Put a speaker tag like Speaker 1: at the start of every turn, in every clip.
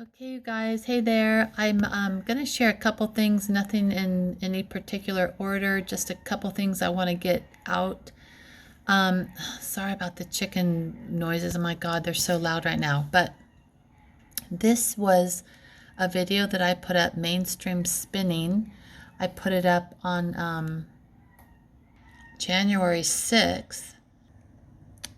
Speaker 1: Okay, you guys, hey there. I'm going to share a couple things, nothing in any particular order, just a couple things I want to get out. Sorry about the chicken noises. Oh my God, they're so loud right now. But this was a video that I put up, Mainstream Spinning. I put it up on January 6th.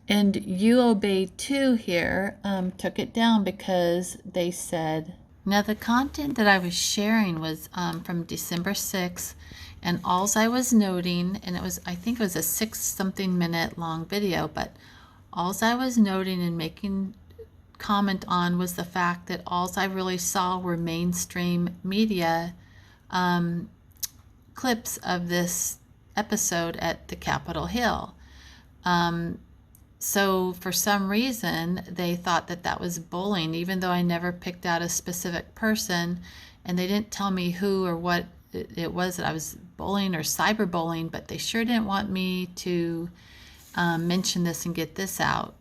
Speaker 1: And You Obey 2 here took it down because they said, now the content that I was sharing was from December 6th, and alls I was noting, and I think it was a 6-something minute long video, but alls I was noting and making comment on was the fact that alls I really saw were mainstream media clips of this episode at the Capitol Hill. So for some reason, they thought that that was bullying, even though I never picked out a specific person, and they didn't tell me who or what it was that I was bullying or cyberbullying, but they sure didn't want me to mention this and get this out.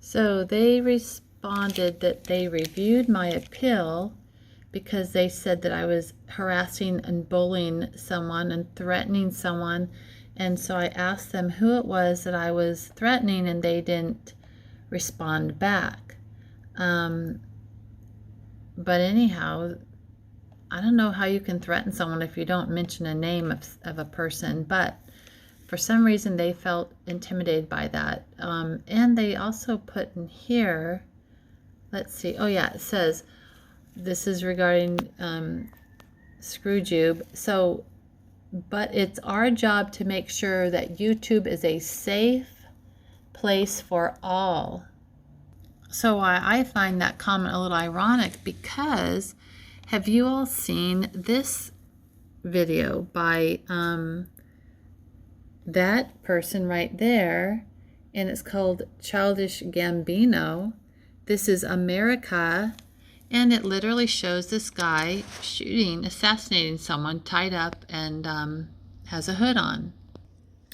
Speaker 1: So they responded that they reviewed my appeal because they said that I was harassing and bullying someone and threatening someone. And so I asked them who it was that I was threatening, and they didn't respond back. But anyhow, I don't know how you can threaten someone if you don't mention a name of a person, but for some reason they felt intimidated by that. And they also put in here, let's see, oh yeah, it says, this is regarding Screwjube. So, but it's our job to make sure that YouTube is a safe place for all. So I find that comment a little ironic because have you all seen this video by that person right there? And it's called Childish Gambino. This is America. And it literally shows this guy assassinating someone tied up and has a hood on.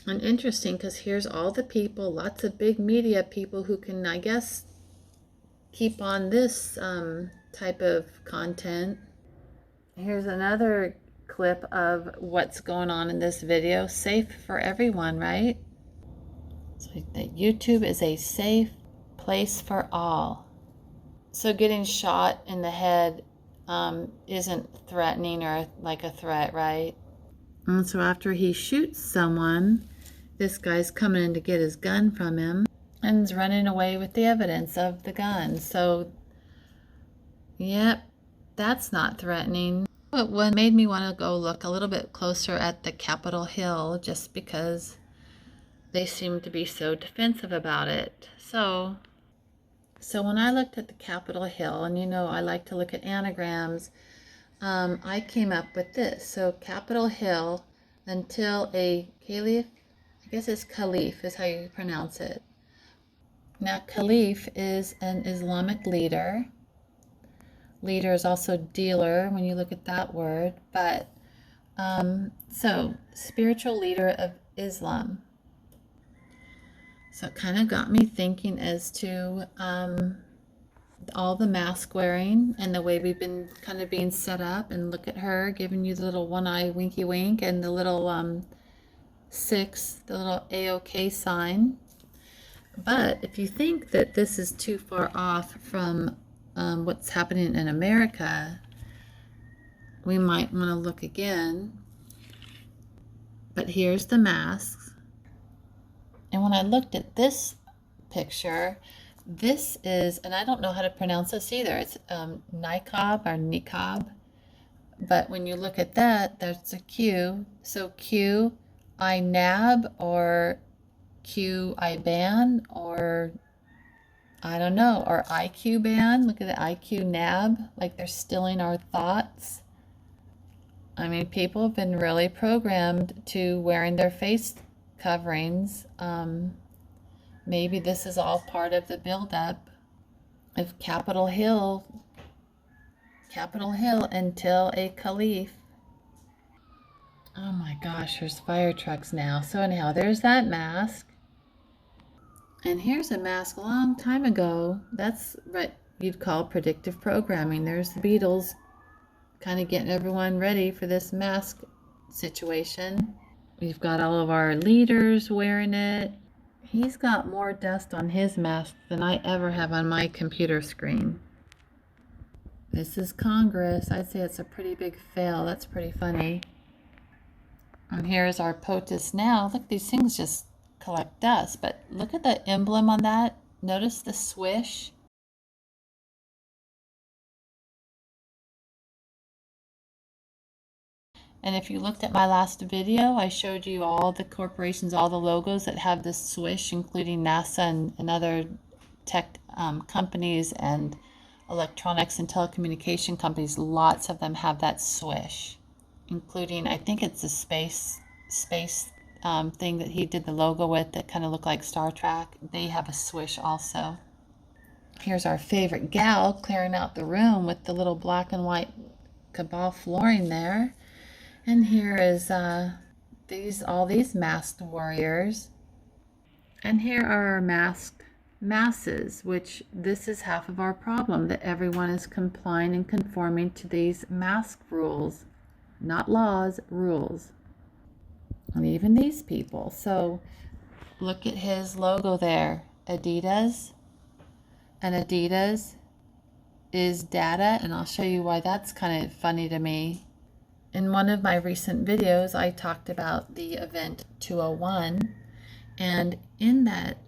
Speaker 1: And interesting because here's all the people, lots of big media people who can, I guess, keep on this type of content. Here's another clip of what's going on in this video. Safe for everyone, right? So that YouTube is a safe place for all. So getting shot in the head isn't threatening or like a threat, right? And so after he shoots someone, this guy's coming in to get his gun from him and is running away with the evidence of the gun. So, yep, that's not threatening. But what made me want to go look a little bit closer at the Capitol Hill just because they seem to be so defensive about it. So when I looked at the Capitol Hill, and you know I like to look at anagrams, I came up with this. So Capitol Hill until a caliph, I guess it's caliph is how you pronounce it. Now caliph is an Islamic leader. Leader is also dealer when you look at that word. But so spiritual leader of Islam. So it kind of got me thinking as to all the mask wearing and the way we've been kind of being set up. And look at her giving you the little one eye winky wink and the little 6, the little A-OK sign. But if you think that this is too far off from what's happening in America, we might want to look again. But here's the masks. And when I looked at this picture, this is, and I don't know how to pronounce this either, it's niqab or niqab. But when you look at that, there's a Q. So Q, I nab, or Q, I ban, or I don't know, or IQ ban. Look at the IQ nab, like they're stealing our thoughts. I mean, people have been really programmed to wearing their face coverings. Maybe this is all part of the buildup of Capitol Hill until a caliph. Oh my gosh, there's fire trucks now. So anyhow, there's that mask. And here's a mask a long time ago. That's right you'd call predictive programming. There's the Beatles kind of getting everyone ready for this mask situation. We've got all of our leaders wearing it. He's got more dust on his mask than I ever have on my computer screen. This is Congress. I'd say it's a pretty big fail. That's pretty funny. And here's our POTUS now. Look, these things just collect dust, but look at the emblem on that. Notice the swish. And if you looked at my last video, I showed you all the corporations, all the logos that have this swish, including NASA and other tech companies and electronics and telecommunication companies. Lots of them have that swish, including, I think it's a space thing that he did the logo with that kind of looked like Star Trek. They have a swish also. Here's our favorite gal clearing out the room with the little black and white cabal flooring there. And here is all these masked warriors. And here are our masked masses, which this is half of our problem, that everyone is complying and conforming to these mask rules. Not laws, rules. And even these people. So look at his logo there, Adidas. And Adidas is data, and I'll show you why that's kind of funny to me. In one of my recent videos, I talked about the event 201, and in that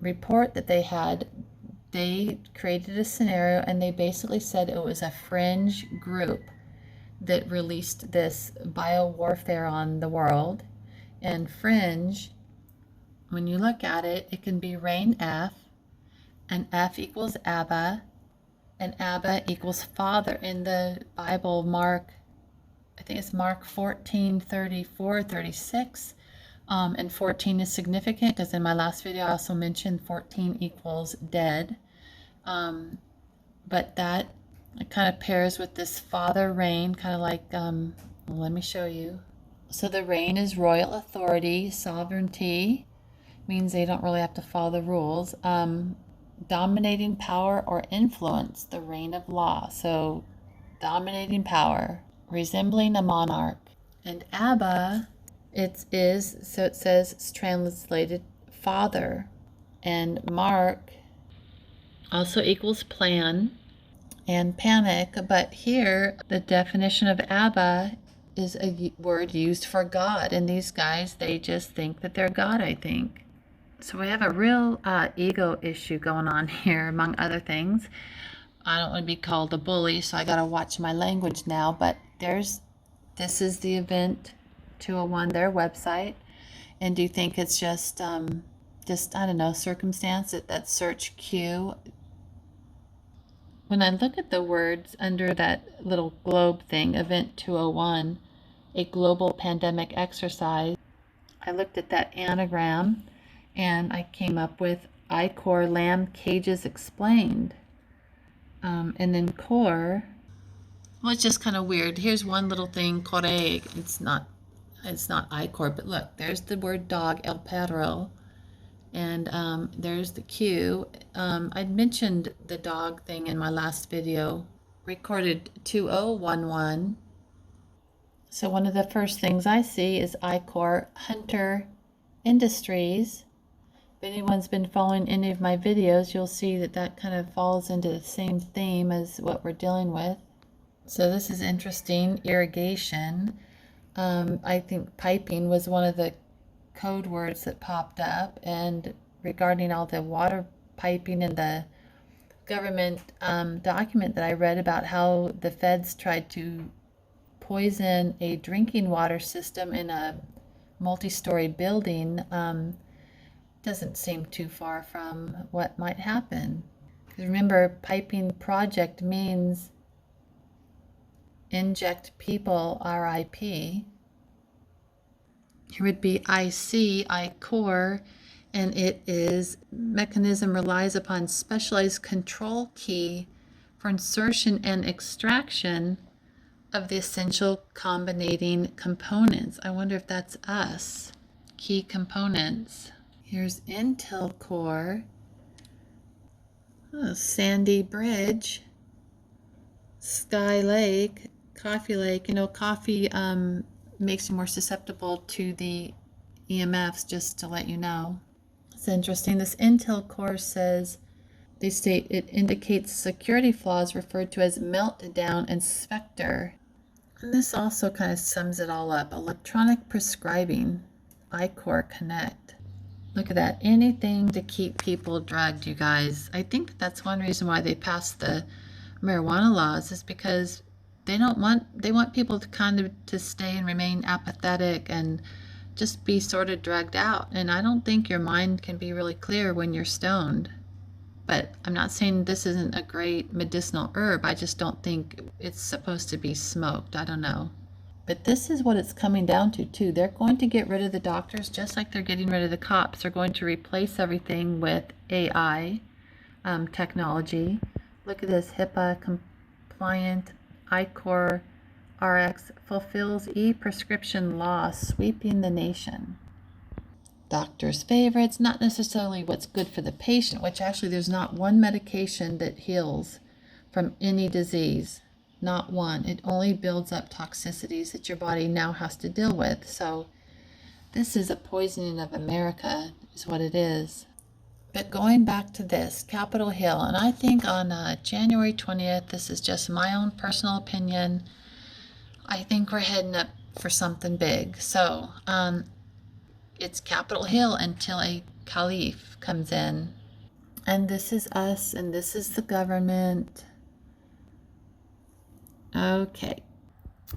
Speaker 1: report that they had, they created a scenario, and they basically said it was a fringe group that released this biowarfare on the world. And fringe, when you look at it, it can be rain F, and F equals Abba, and Abba equals father. In the Bible, Mark, I think it's Mark 14, 34, 36. And 14 is significant because in my last video I also mentioned 14 equals dead. But that kind of pairs with this father reign, kind of like, well, let me show you. So the reign is royal authority, sovereignty, means they don't really have to follow the rules. Dominating power or influence, the reign of law. So dominating power, resembling a monarch. And Abba, it is, so it says it's translated father. And Mark also equals plan and panic. But here, the definition of Abba is a word used for God. And these guys, they just think that they're God, I think. So we have a real ego issue going on here, among other things. I don't want to be called a bully, so I got to watch my language now. But this is the event 201, their website. And do you think it's just I don't know, circumstance, that search Q? When I look at the words under that little globe thing, event 201, a global pandemic exercise, I looked at that anagram, and I came up with I-Core Lamb Cages Explained. And then core, well, it's just kind of weird. Here's one little thing, core. It's not I-Core, but look, there's the word dog, El Perro. And there's the Q. I'd mentioned the dog thing in my last video, recorded 2011. So one of the first things I see is I-Core Hunter Industries. If anyone's been following any of my videos, you'll see that that kind of falls into the same theme as what we're dealing with. So this is interesting. Irrigation. I think piping was one of the code words that popped up, and regarding all the water piping in the government document that I read about how the feds tried to poison a drinking water system in a multi-story building, doesn't seem too far from what might happen. Because remember, piping project means inject people, RIP. Here would be IC, I-Core, and it is mechanism relies upon specialized control key for insertion and extraction of the essential combinating components. I wonder if that's us. Key components. Here's Intel Core. Oh, Sandy Bridge, Sky Lake, Coffee Lake. You know, coffee makes you more susceptible to the EMFs, just to let you know. It's interesting. This Intel course says, they state it indicates security flaws referred to as meltdown and specter. And this also kind of sums it all up. Electronic prescribing, iCore Connect. Look at that. Anything to keep people drugged, you guys. I think that's one reason why they passed the marijuana laws, is because they want people to kind of to stay and remain apathetic and just be sort of drugged out. And I don't think your mind can be really clear when you're stoned. But I'm not saying this isn't a great medicinal herb. I just don't think it's supposed to be smoked. I don't know. But this is what it's coming down to, too. They're going to get rid of the doctors just like they're getting rid of the cops. They're going to replace everything with AI technology. Look at this. HIPAA compliant iCore RX fulfills e-prescription law sweeping the nation. Doctor's favorites, not necessarily what's good for the patient, which actually there's not one medication that heals from any disease. Not one. It only builds up toxicities that your body now has to deal with. So this is a poisoning of America, is what it is. But going back to this, Capitol Hill, and I think on January 20th, this is just my own personal opinion, I think we're heading up for something big. So it's Capitol Hill until a caliph comes in. And this is us, and this is the government. Okay.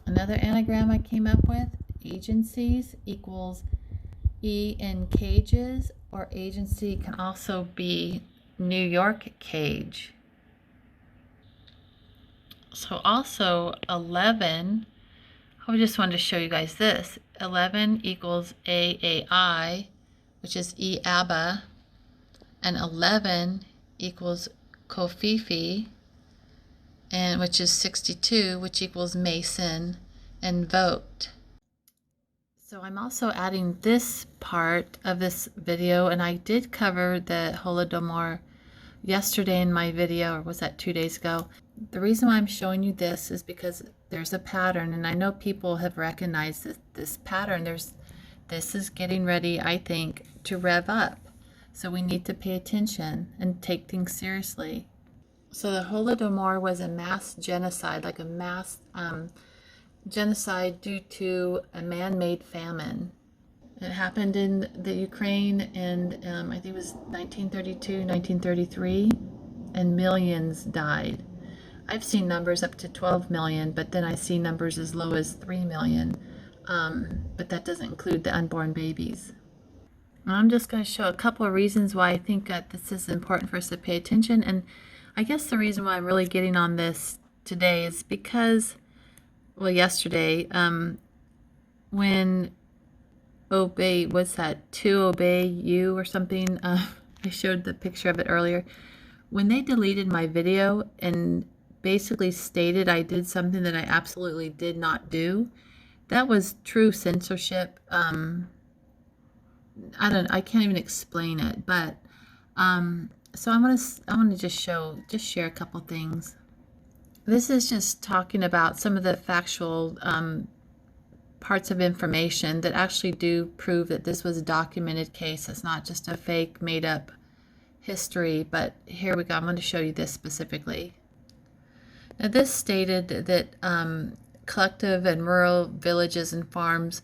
Speaker 1: Another anagram I came up with, agencies equals E in cages, or agency can also be New York cage. So also 11, I just wanted to show you guys this. 11 equals AAI, which is EABA, and 11 equals Kofifi, and which is 62, which equals Mason, and vote. So I'm also adding this part of this video, and I did cover the Holodomor yesterday in my video, or was that 2 days ago? The reason why I'm showing you this is because there's a pattern, and I know people have recognized this pattern. This is getting ready, I think, to rev up. So we need to pay attention and take things seriously. So the Holodomor was a mass genocide, like a mass genocide due to a man-made famine. It happened in the Ukraine, and I think it was 1932, 1933, and millions died. I've seen numbers up to 12 million, but then I see numbers as low as 3 million, but that doesn't include the unborn babies. And I'm just going to show a couple of reasons why I think that this is important for us to pay attention. And I guess the reason why I'm really getting on this today is because, well, yesterday, when obey, what's that, to obey you or something, I showed the picture of it earlier. When they deleted my video and basically stated I did something that I absolutely did not do, that was true censorship. I can't even explain it, but so I want to just share a couple things. This is just talking about some of the factual parts of information that actually do prove that this was a documented case. It's not just a fake, made up history, but here we go. I'm going to show you this specifically. Now, this stated that collective and rural villages and farms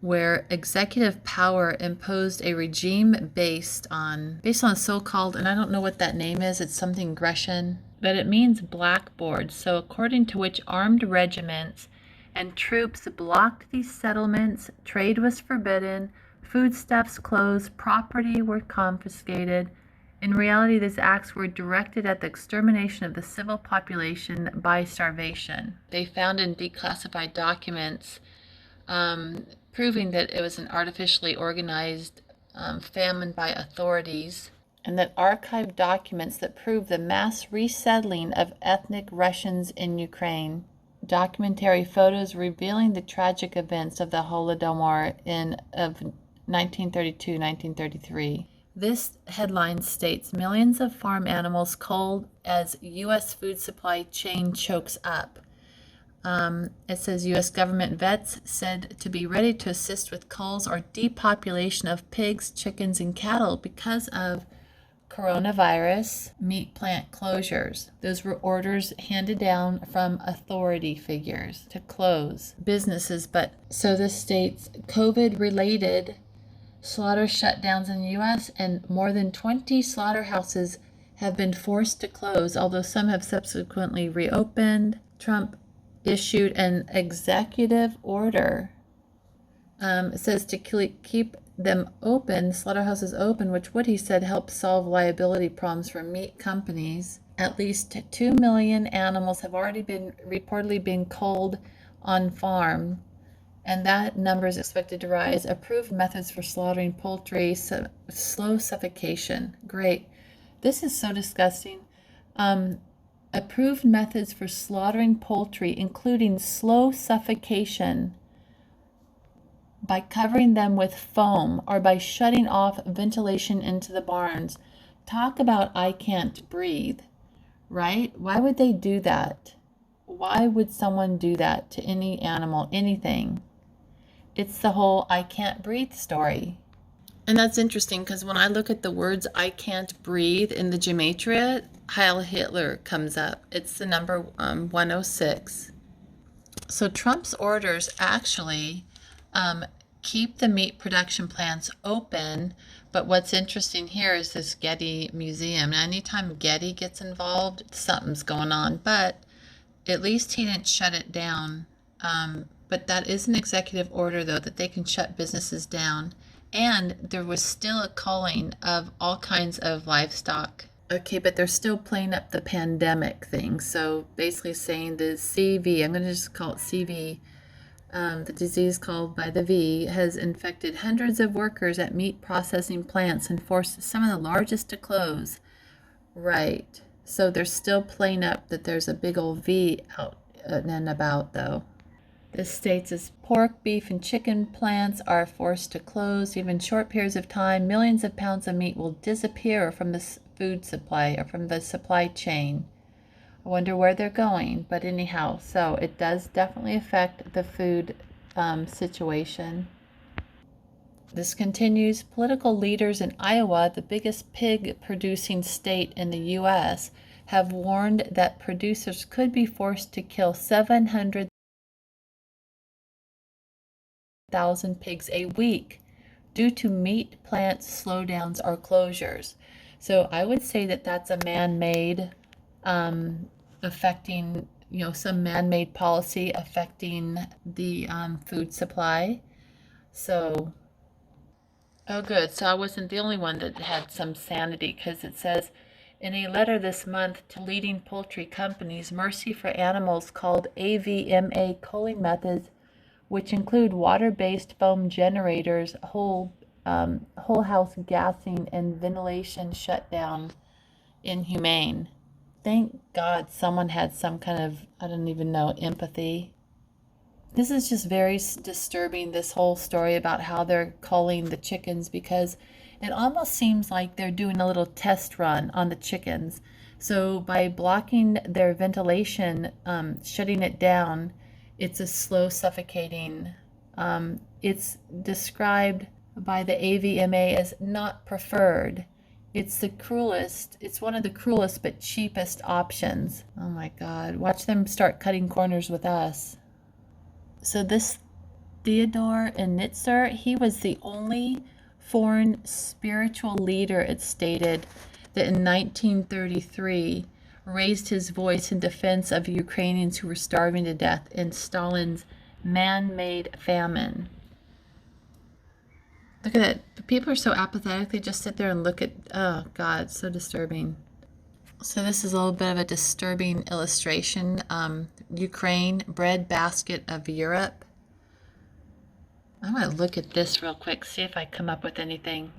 Speaker 1: where executive power imposed a regime based on so-called, and I don't know what that name is, it's something Grecian, but it means blackboard. So according to which armed regiments and troops blocked these settlements, trade was forbidden, foodstuffs closed, property were confiscated. In reality, these acts were directed at the extermination of the civil population by starvation. They found in declassified documents proving that it was an artificially organized famine by authorities, and that archived documents that prove the mass resettling of ethnic Russians in Ukraine. Documentary photos revealing the tragic events of the Holodomor of 1932-1933. This headline states millions of farm animals culled as U.S. food supply chain chokes up. It says U.S. government vets said to be ready to assist with culls or depopulation of pigs, chickens, and cattle because of coronavirus meat plant closures. Those were orders handed down from authority figures to close businesses. But so this states COVID-related slaughter shutdowns in the U.S. and more than 20 slaughterhouses have been forced to close, although some have subsequently reopened. Trump issued an executive order. It says to keep them open, slaughterhouses open, which would, he said, help solve liability problems for meat companies. At least 2 million animals have already been reportedly been culled on farm, and that number is expected to rise. Approved methods for slaughtering poultry, slow suffocation. Great. This is so disgusting. Approved methods for slaughtering poultry, including slow suffocation by covering them with foam or by shutting off ventilation into the barns. Talk about I can't breathe, right? Why would they do that? Why would someone do that to any animal, anything? It's the whole I can't breathe story. And that's interesting because when I look at the words I can't breathe in the gematria, Heil Hitler comes up. It's the number 106. So Trump's orders actually keep the meat production plants open. But what's interesting here is this Getty Museum. Now, anytime Getty gets involved, something's going on. But at least he didn't shut it down. But that is an executive order, though, that they can shut businesses down. And there was still a culling of all kinds of livestock. Okay, but they're still playing up the pandemic thing. So basically saying the CV, I'm going to just call it CV, the disease called by the V, has infected hundreds of workers at meat processing plants and forced some of the largest to close. Right. So they're still playing up that there's a big old V out and about, though. This states as pork, beef, and chicken plants are forced to close. Even short periods of time, millions of pounds of meat will disappear from the food supply or from the supply chain. I wonder where they're going, but anyhow, so it does definitely affect the food situation. This continues. Political leaders in Iowa, the biggest pig-producing state in the U.S., have warned that producers could be forced to kill 700,000 pigs a week due to meat plant slowdowns or closures. So I would say that that's a man-made affecting, some man-made policy affecting the food supply. So, oh good, so I wasn't the only one that had some sanity, because it says, in a letter this month to leading poultry companies, Mercy for Animals called AVMA culling methods, which include water-based foam generators, whole house gassing, and ventilation shutdown, inhumane. Thank God someone had some kind of, I don't even know, empathy. This is just very disturbing, this whole story about how they're culling the chickens, because it almost seems like they're doing a little test run on the chickens. So by blocking their ventilation, shutting it down, it's a slow suffocating. It's described by the AVMA as not preferred. It's the cruelest, it's one of the cruelest but cheapest options. Oh my God, watch them start cutting corners with us. So this Theodor Ignitzer, he was the only foreign spiritual leader, it's stated, that in 1933 raised his voice in defense of Ukrainians who were starving to death in Stalin's man-made famine. Look at that. The people are so apathetic. They just sit there and look at, oh God, so disturbing. So this is a little bit of a disturbing illustration. Ukraine, bread basket of Europe. I'm going to look at this real quick, see if I come up with anything.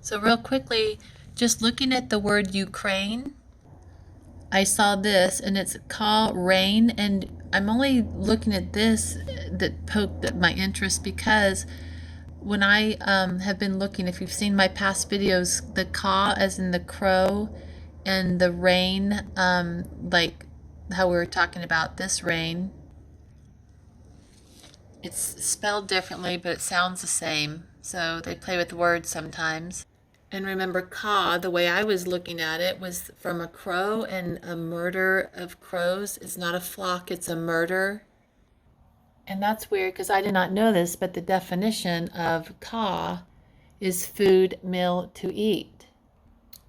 Speaker 1: So real quickly, just looking at the word Ukraine, I saw this, and it's called rain, and I'm only looking at this that poked at my interest because when I have been looking, if you've seen my past videos, the caw as in the crow and the rain, like how we were talking about this rain, it's spelled differently, but it sounds the same. So they play with words sometimes. And remember, caw, the way I was looking at it was from a crow, and a murder of crows is not a flock, it's a murder. And that's weird because I did not know this, but the definition of caw is food, meal, to eat.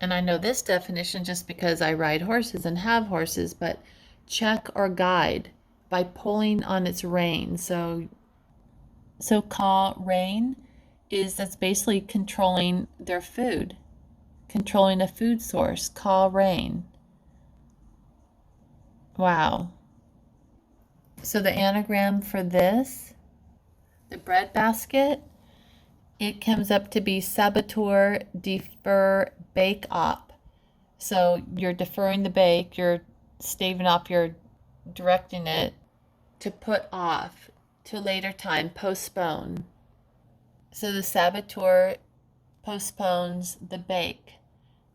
Speaker 1: And I know this definition just because I ride horses and have horses, but check or guide by pulling on its rein. So caw, rein, that's basically controlling their food, controlling a food source, caw, rein. Wow. So the anagram for this, the bread basket, it comes up to be saboteur, defer, bake op. So you're deferring the bake, you're staving off, you're directing it to put off to later time, postpone. So the saboteur postpones the bake,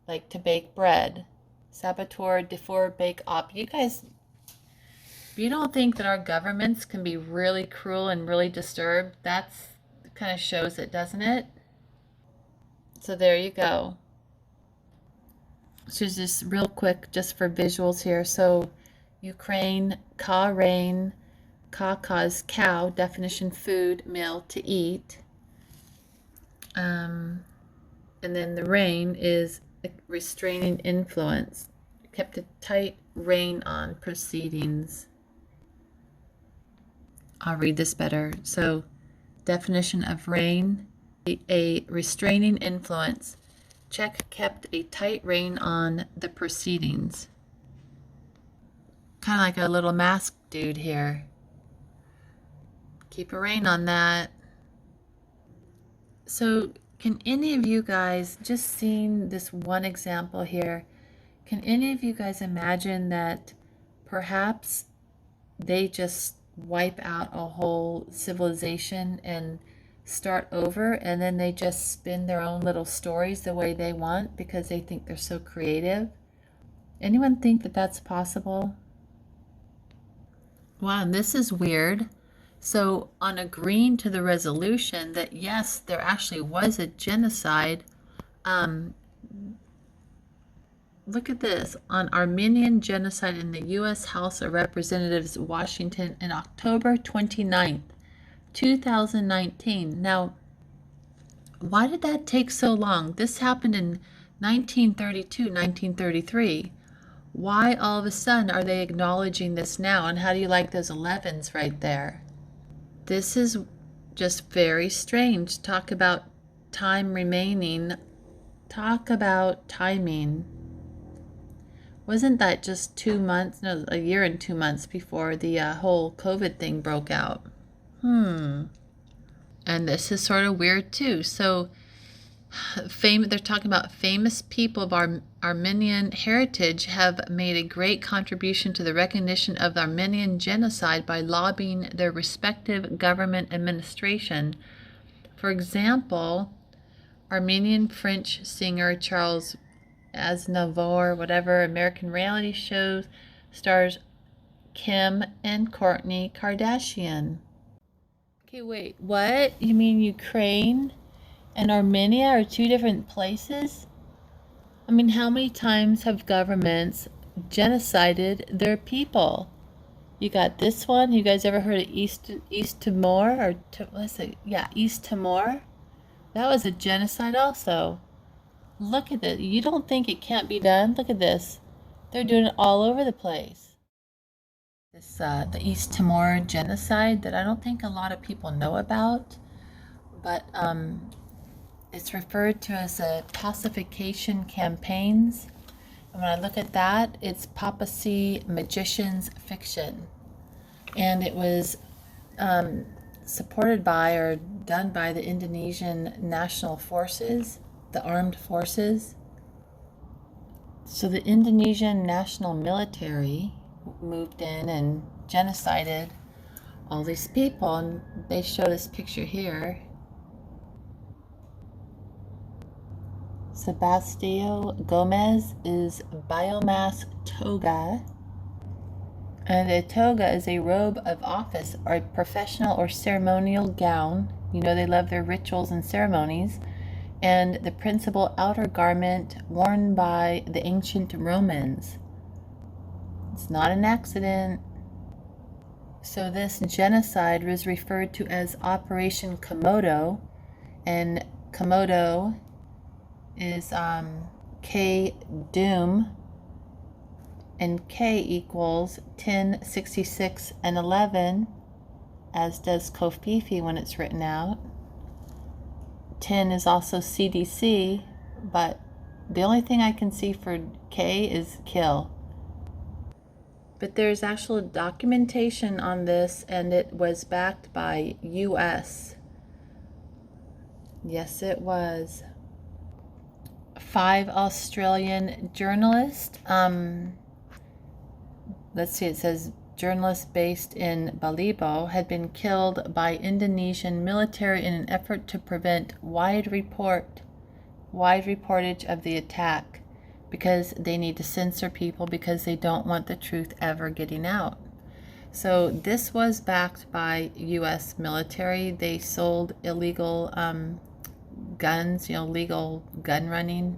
Speaker 1: like to bake bread. Saboteur, defer, bake op. You guys, you don't think that our governments can be really cruel and really disturbed? That's kind of shows it, doesn't it? So there you go. So just real quick, just for visuals here. So Ukraine, caw, rain, caw-caws, cow, definition food, meal, to eat. And then the rein is a restraining influence. Kept a tight rein on proceedings. I'll read this better. So definition of rein, a restraining influence. Check kept a tight rein on the proceedings. Kind of like a little mask dude here. Keep a rein on that. So can any of you guys, just seeing this one example here, can any of you guys imagine that perhaps they just wipe out a whole civilization and start over, and then they just spin their own little stories the way they want because they think they're so creative? Anyone think that that's possible? Wow, and this is weird. So on agreeing to the resolution that yes, there actually was a genocide, look at this, on Armenian genocide in the U.S. House of Representatives, Washington, in October 29th, 2019. Now, why did that take so long? This happened in 1932, 1933. Why all of a sudden are they acknowledging this now? And how do you like those 11s right there? This is just very strange. Talk about time remaining. Talk about timing. Wasn't that just 2 months, no, a year and 2 months before the whole COVID thing broke out? And this is sort of weird too. So they're talking about famous people of our Armenian heritage have made a great contribution to the recognition of the Armenian genocide by lobbying their respective government administration. For example, Armenian French singer Charles Aznavour, whatever, American reality shows stars Kim and Kourtney Kardashian. Okay, wait, what? You mean Ukraine and Armenia are two different places? I mean, how many times have governments genocided their people? You got this one. You guys ever heard of East Timor? Or let's say, yeah, East Timor. That was a genocide also. Look at this. You don't think it can't be done? Look at this. They're doing it all over the place. This the East Timor genocide that I don't think a lot of people know about, but it's referred to as a pacification campaigns. And when I look at that, it's papacy magicians fiction. And it was supported by or done by the Indonesian National Forces, the armed forces. So the Indonesian national military moved in and genocided all these people. And they show this picture here. Sebastião Gomez is biomass toga. And a toga is a robe of office or a professional or ceremonial gown. You know, they love their rituals and ceremonies. And the principal outer garment worn by the ancient Romans. It's not an accident. So this genocide was referred to as Operation Komodo, and Komodo is K Doom, and K equals 10, 66, and 11, as does Kofifi when it's written out. 10 is also CDC, but the only thing I can see for K is kill. But there's actual documentation on this, and it was backed by US. Yes, it was. 5 Australian journalists. Let's see, it says journalists based in Balibo had been killed by Indonesian military in an effort to prevent wide reportage of the attack, because they need to censor people because they don't want the truth ever getting out. So this was backed by US military. They sold illegal guns, legal gun running.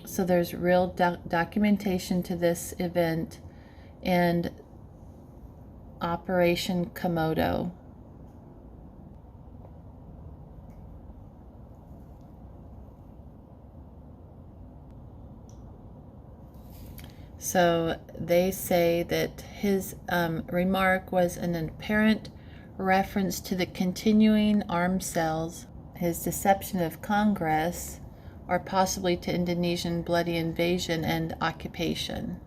Speaker 1: So there's real documentation to this event and Operation Komodo. So they say that his remark was an apparent reference to the continuing arms sales, his deception of Congress, or possibly to Indonesian bloody invasion and occupation.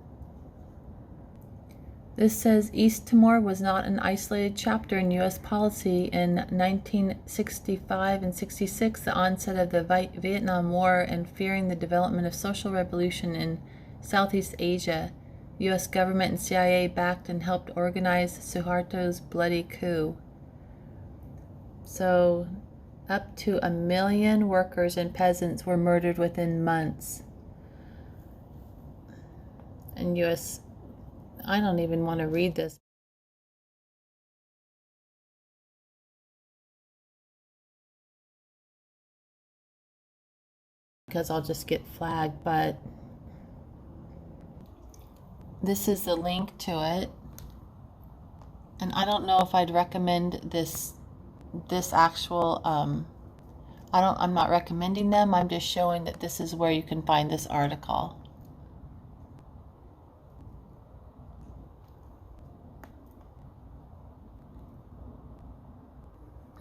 Speaker 1: This says East Timor was not an isolated chapter in U.S. policy. In 1965 and 66, the onset of the Vietnam War, and fearing the development of social revolution in Southeast Asia, U.S. government and CIA backed and helped organize Suharto's bloody coup. So up to 1 million workers and peasants were murdered within months. And U.S. I don't even want to read this. Because I'll just get flagged, but this is the link to it. And I don't know if I'd recommend this actual, I'm not recommending them. I'm just showing that this is where you can find this article.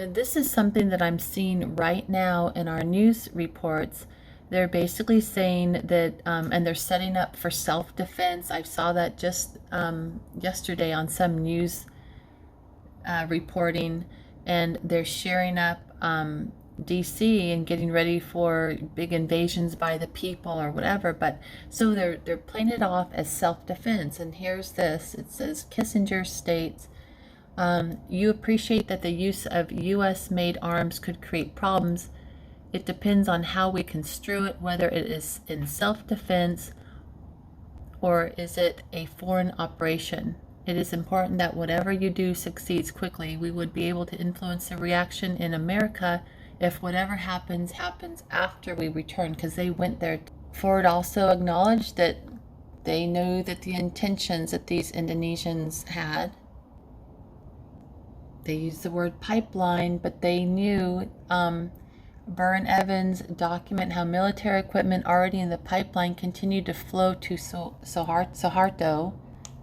Speaker 1: And this is something that I'm seeing right now in our news reports. They're basically saying that, and they're setting up for self-defense. I saw that just yesterday on some news reporting, and they're sharing up DC and getting ready for big invasions by the people or whatever. But so they're playing it off as self-defense. And here's this. It says Kissinger states, you appreciate that the use of US-made arms could create problems. It depends on how we construe it, whether it is in self-defense or is it a foreign operation. It is important that whatever you do succeeds quickly. We would be able to influence the reaction in America if whatever happens after we return, because they went there. Ford also acknowledged that they knew that the intentions that these Indonesians had. They used the word pipeline, but they knew. Burr and Evans document how military equipment already in the pipeline continued to flow to Suharto.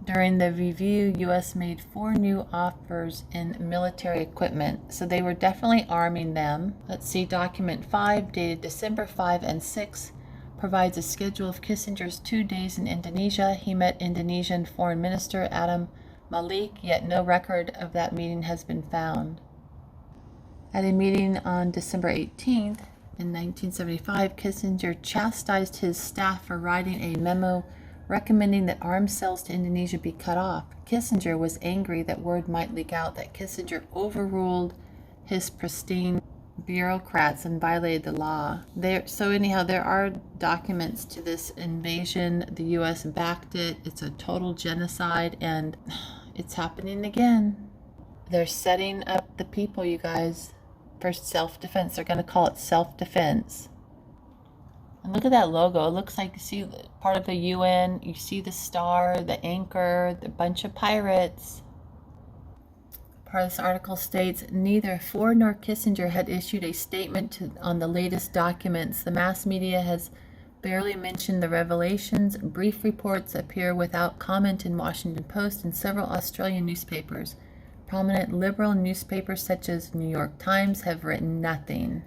Speaker 1: During the review, U.S. made 4 new offers in military equipment. So they were definitely arming them. Let's see, document 5, dated December 5 and 6, provides a schedule of Kissinger's 2 days in Indonesia. He met Indonesian Foreign Minister Adam Malik, yet no record of that meeting has been found. At a meeting on December 18th in 1975, Kissinger chastised his staff for writing a memo recommending that arms sales to Indonesia be cut off. Kissinger was angry that word might leak out that Kissinger overruled his pristine bureaucrats and violated the law. So anyhow, there are documents to this invasion. The U.S. backed it. It's a total genocide, and it's happening again. They're setting up the people, you guys, for self-defense. They're going to call it self-defense. And look at that logo. It looks like, you see part of the UN. You see the star, the anchor, the bunch of pirates. Part of this article states, neither Ford nor Kissinger had issued a statement on the latest documents. The mass media has barely mentioned the revelations. Brief reports appear without comment in Washington Post and several Australian newspapers. Prominent liberal newspapers such as New York Times have written nothing.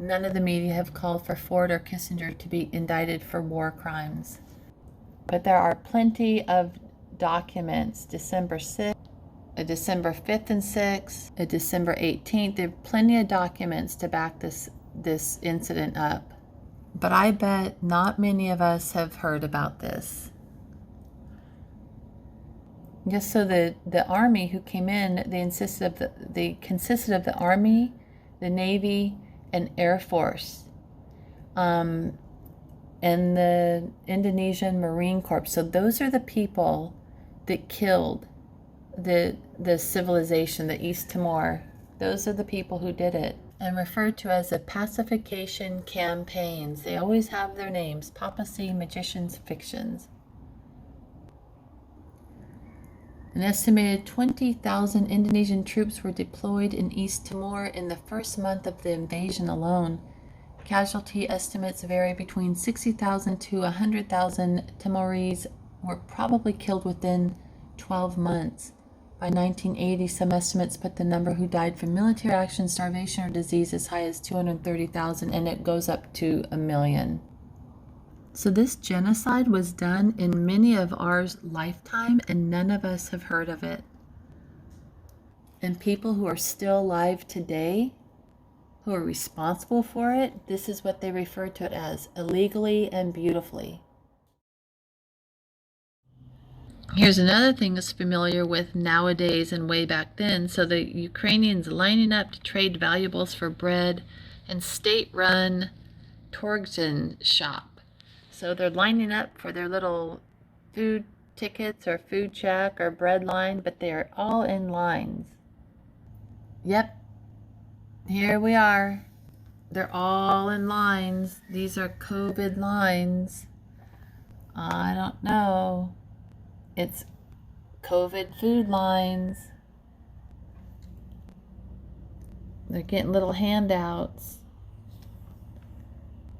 Speaker 1: None of the media have called for Ford or Kissinger to be indicted for war crimes. But there are plenty of documents, December 6th, a December 5th and 6th, a December 18th. There are plenty of documents to back this incident up. But I bet not many of us have heard about this. Just so the Army who came in, they consisted of the Army, the Navy, and Air Force, and the Indonesian Marine Corps. So those are the people that killed the civilization, the East Timor. Those are the people who did it, and referred to as the pacification campaigns. They always have their names: papacy, magicians, fictions. An estimated 20,000 Indonesian troops were deployed in East Timor in the first month of the invasion alone. Casualty estimates vary between 60,000 to 100,000 Timorese were probably killed within 12 months. By 1980, some estimates put the number who died from military action, starvation, or disease as high as 230,000, and it goes up to 1 million. So this genocide was done in many of our lifetime, and none of us have heard of it. And people who are still alive today, who are responsible for it, this is what they refer to it as: illegally and beautifully. Here's another thing that's familiar with nowadays and way back then. So the Ukrainians lining up to trade valuables for bread and state-run Torgsen shop. So they're lining up for their little food tickets or food shack or bread line, but they are all in lines. Yep, here we are. They're all in lines. These are COVID lines. I don't know. It's COVID food lines. They're getting little handouts.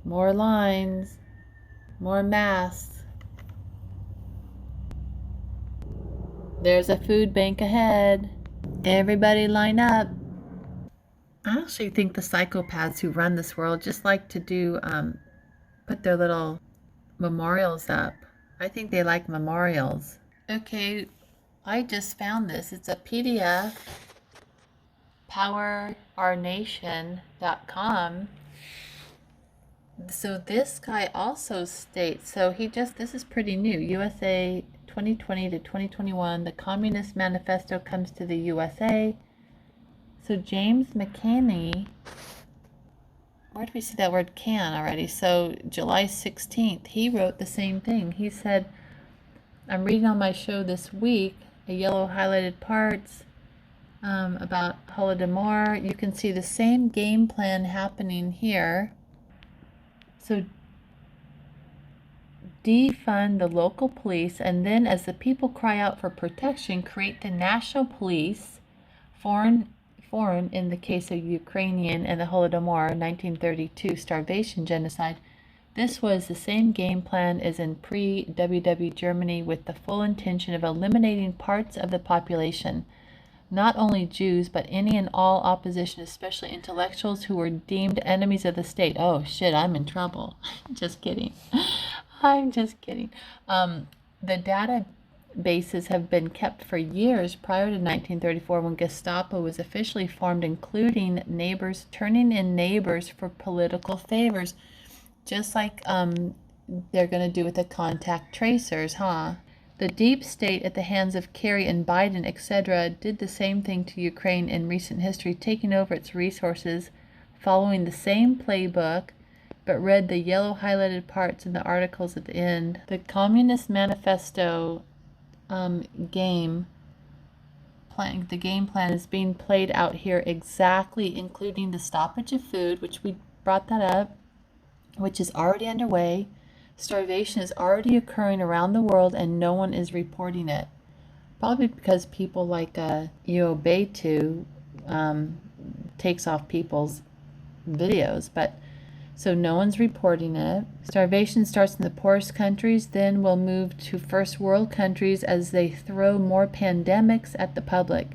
Speaker 1: More lines. More masks. There's a food bank ahead. Everybody line up. I actually think the psychopaths who run this world just like to do, put their little memorials up. I think they like memorials. Okay, I just found this. It's a PDF, powerournation.com. So this guy also states, this is pretty new, USA 2020 to 2021, the Communist Manifesto comes to the USA. So James McCanney, where did we see that word can already? So July 16th, he wrote the same thing. He said, I'm reading on my show this week, a yellow highlighted parts about Holodomor. You can see the same game plan happening here. So defund the local police, and then as the people cry out for protection, create the national police, foreign in the case of Ukrainian and the Holodomor 1932 starvation genocide. This was the same game plan as in pre-WW Germany, with the full intention of eliminating parts of the population, not only Jews, but any and all opposition, especially intellectuals who were deemed enemies of the state. Oh shit, I'm in trouble. Just kidding. I'm just kidding. The databases have been kept for years prior to 1934, when Gestapo was officially formed, including neighbors, turning in neighbors for political favors, just like they're going to do with the contact tracers, huh? The deep state, at the hands of Kerry and Biden, etc., did the same thing to Ukraine in recent history, taking over its resources following the same playbook, but read the yellow highlighted parts in the articles at the end. The Communist Manifesto game plan is being played out here exactly, including the stoppage of food, which we brought that up, which is already underway. Starvation is already occurring around the world and no one is reporting it. Probably because people like You Obey To takes off people's videos, but so no one's reporting it. Starvation starts in the poorest countries, then will move to first world countries as they throw more pandemics at the public.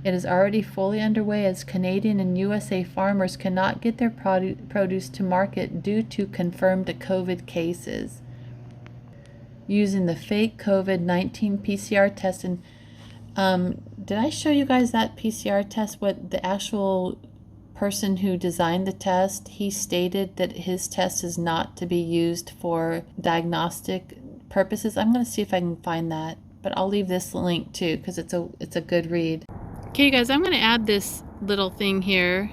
Speaker 1: It is already fully underway as Canadian and USA farmers cannot get their produce to market due to confirmed COVID cases. Using the fake COVID-19 PCR test. And did I show you guys that PCR test? What the actual person who designed the test, he stated that his test is not to be used for diagnostic purposes. I'm going to see if I can find that, but I'll leave this link too because it's a good read. Okay guys, I'm going to add this little thing here.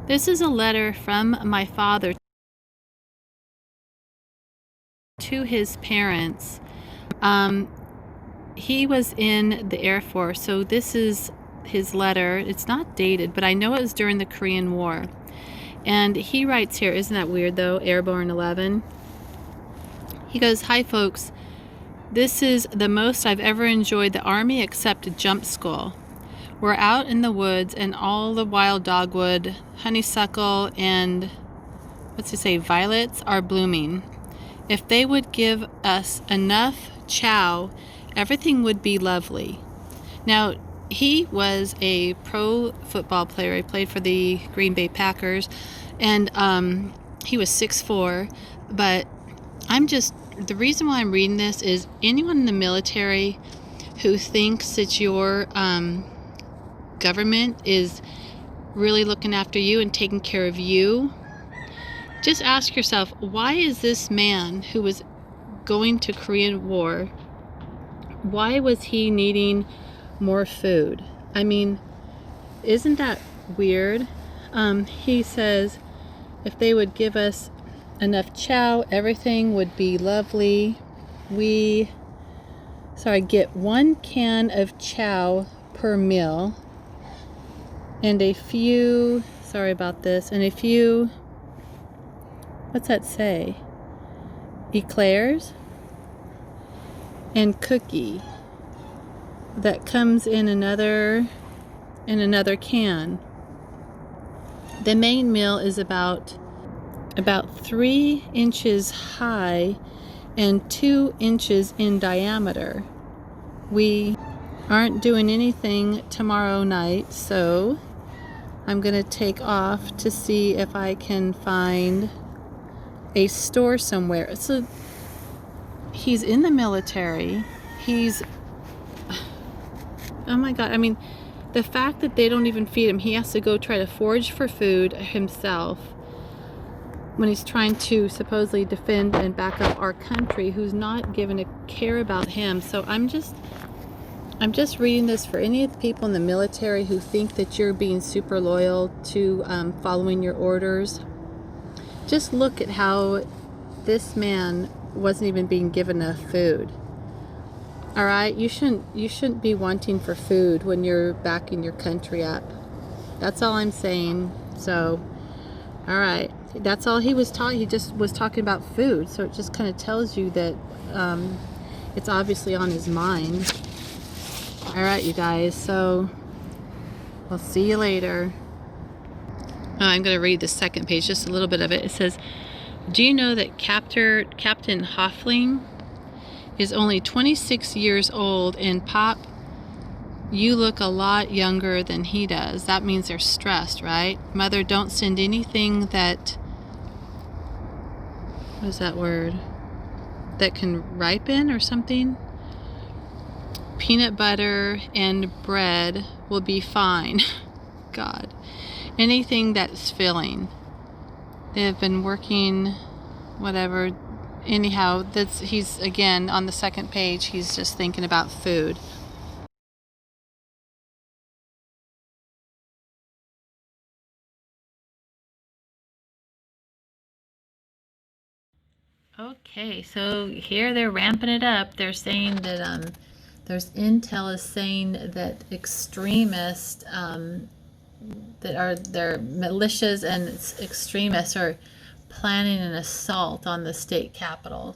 Speaker 1: This is a letter from my father to his parents. He was in the Air Force, so this is his letter. It's not dated, but I know it was during the Korean War. And he writes here, isn't that weird though, Airborne 11? He goes, "Hi folks, this is the most I've ever enjoyed the Army except jump school. We're out in the woods and all the wild dogwood, honeysuckle, and violets are blooming. If they would give us enough chow, everything would be lovely." Now, he was a pro football player. He played for the Green Bay Packers, and he was 6'4", but the reason why I'm reading this is anyone in the military who thinks that your government is really looking after you and taking care of you, just ask yourself, why is this man who was going to Korean War, why was he needing more food? I mean, isn't that weird? He says if they would give us enough chow, everything would be lovely. Get 1 can of chow per meal and a few, what's that say? Eclairs and cookie that comes in another can. The main meal is about 3 inches high and 2 inches in diameter. We aren't doing anything tomorrow night, so I'm gonna take off to see if I can find a store somewhere. So he's in the military. Oh my God, I mean, the fact that they don't even feed him, he has to go try to forage for food himself when he's trying to supposedly defend and back up our country, who's not given a care about him. So I'm just reading this for any of the people in the military who think that you're being super loyal to following your orders. Just look at how this man wasn't even being given enough food. All right, you shouldn't be wanting for food when you're backing your country up. That's all I'm saying. So, all right, that's all he was talking. He just was talking about food. So it just kind of tells you that it's obviously on his mind. All right, you guys. So we'll see you later. I'm going to read the second page, just a little bit of it. It says, "Do you know that Captain Hoffling is only 26 years old, and Pop, you look a lot younger than he does. That means they're stressed, right? Mother, don't send anything that," what is that word? That can ripen or something? "Peanut butter and bread will be fine." God. Anything that's filling. They have been working, whatever. Anyhow, he's again on the second page, he's just thinking about food. Okay, so here they're ramping it up. They're saying that there's intel is saying that extremists they're militias and extremists are planning an assault on the state capitol.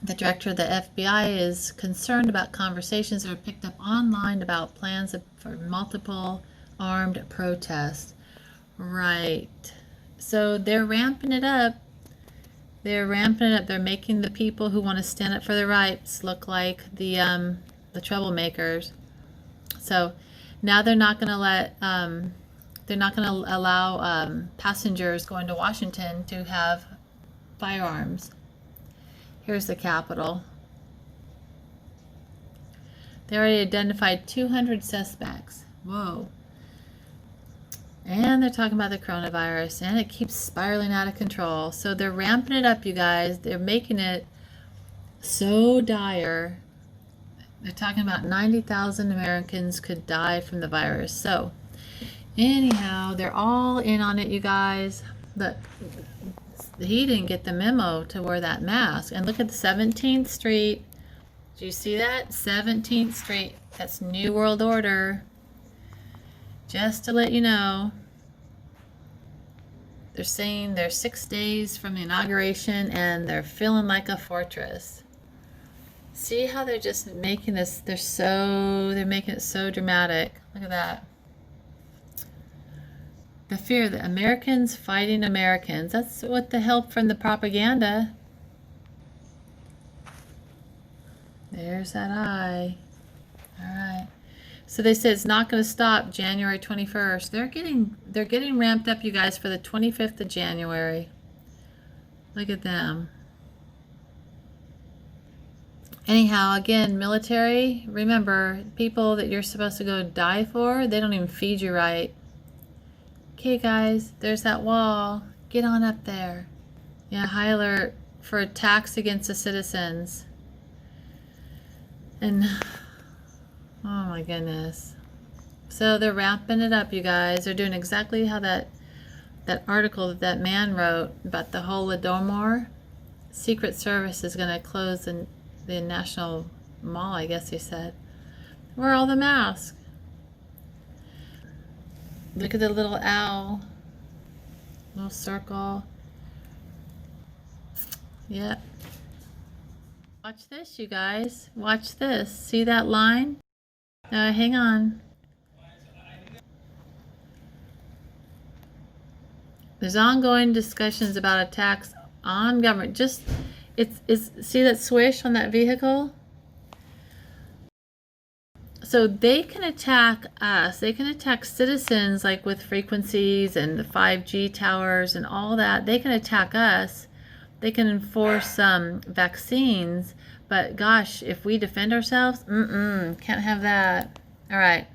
Speaker 1: The director of the FBI is concerned about conversations that are picked up online about plans for multiple armed protests. Right. So they're ramping it up. They're ramping it up. They're making the people who want to stand up for their rights look like the troublemakers. So now they're not going to allow passengers going to Washington to have firearms. Here's the Capitol. They already identified 200 suspects. Whoa. And they're talking about the coronavirus, and it keeps spiraling out of control. So they're ramping it up, you guys. They're making it so dire. They're talking about 90,000 Americans could die from the virus. So anyhow, they're all in on it, you guys. Look, he didn't get the memo to wear that mask. And look at the 17th Street. Do you see that? 17th Street. That's New World Order. Just to let you know, they're saying they're 6 days from the inauguration and they're feeling like a fortress. See how they're just making this, they're making it so dramatic. Look at that. The fear that Americans fighting Americans. That's what the help from the propaganda. There's that eye. All right. So they said it's not going to stop January 21st. They're getting ramped up, you guys, for the 25th of January. Look at them. Anyhow, again, military, remember, people that you're supposed to go die for, they don't even feed you right. Okay, guys, there's that wall. Get on up there. Yeah, high alert for attacks against the citizens. And, oh my goodness. So they're ramping it up, you guys. They're doing exactly how that article that man wrote about the Holodomor. Secret Service is going to close the National Mall, I guess he said. Where are all the masks? Look at the little owl. Little circle. Yep. Watch this, you guys. Watch this. See that line? Hang on. There's ongoing discussions about attacks on government. See that swish on that vehicle? So they can attack us. They can attack citizens, like with frequencies and the 5G towers and all that. They can attack us. They can enforce vaccines. But gosh, if we defend ourselves, can't have that. All right.